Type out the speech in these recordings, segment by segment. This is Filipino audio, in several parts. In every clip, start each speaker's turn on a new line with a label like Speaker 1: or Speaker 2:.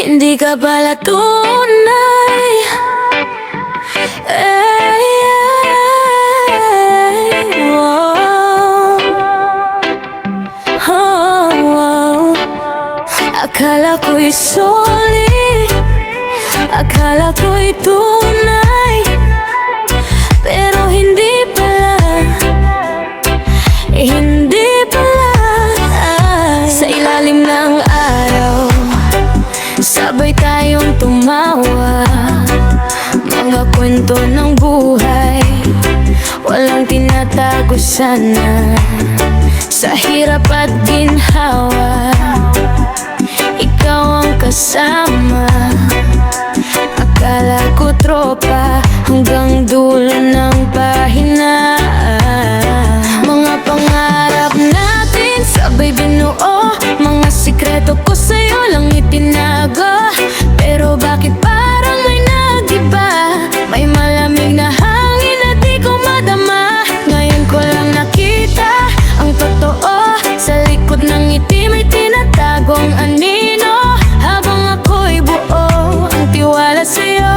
Speaker 1: Hindi ka pala tunay. Ay, wow. Oh. Akala ko'y solid, akala ko'y tunay, pero hindi pala, hindi pala. Sa ilalim ng araw, sabay tayong tumawa, mga kwento ng buhay, walang tinatago sana. Sa hirap at ginhawa, ikaw ang kasama. Akala ko tropa hanggang dulo ng pahina. Mga pangarap natin sabay binuo, mga sikreto ko sa'yo lang itinago. Pero bakit parang may nag-iba? May malamig na hangin na di ko madama. Ngayon ko lang nakita ang totoo, sa likod ng ngiti may tinatagong anino. Habang ako'y buo ang tiwala sa'yo,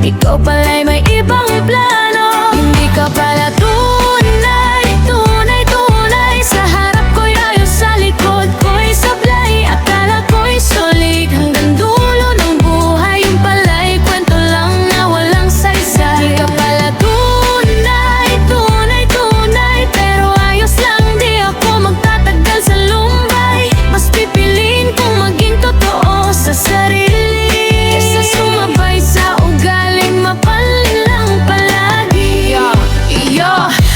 Speaker 1: ikaw pala'y may ibang plano. Hindi ka pala tunay, tunay, tunay. Sa harap ko'y ayos, sa likod ko'y sablay. Akala ko'y solid hanggang dulo ng buhay, yung pala'y kwento lang na walang saysay. Hindi ka pala tunay, tunay, tunay, pero ayos lang, di ako magtatagal sa lumbay. Mas pipiliin kong maging totoo sa sarili, kesa sumabay sa ugaling mapalin lang palagi.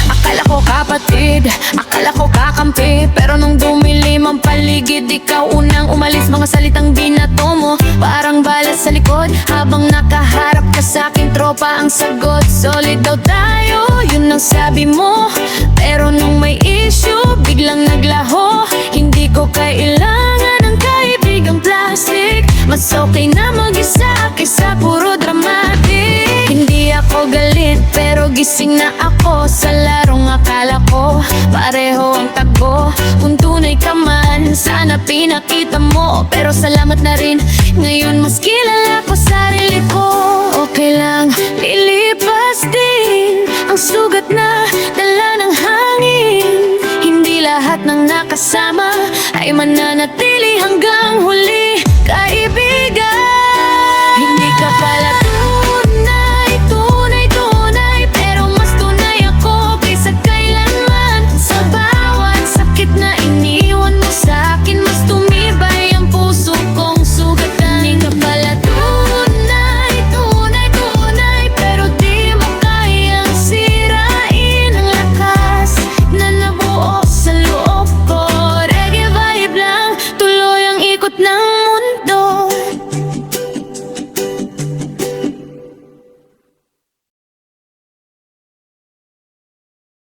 Speaker 1: Akala ko kapatid, akala ko kakampi, pero nung dumilim ang paligid, ikaw unang umalis. Mga salitang binato mo, parang balas sa likod. Habang nakaharap ka sa'kin, tropa ang sagot. Solid daw tayo, yun ang sabi mo. Pero nung may issue, biglang naglaho. Hindi ko kailangan ng kaibigang plastic. Mas okay na mag-isa kaysa puro dramatic. Hindi ako galit, pero gising na ako sa larong akala ko pareho ang tago. Kung tunay ka man, sana pinakita mo. Pero salamat na rin, ngayon mas kilala ko sarili ko. Okay lang, lilipas din ang sugat na dala ng hangin. Hindi lahat ng nakasama ay mananatili hanggang huli. Kahit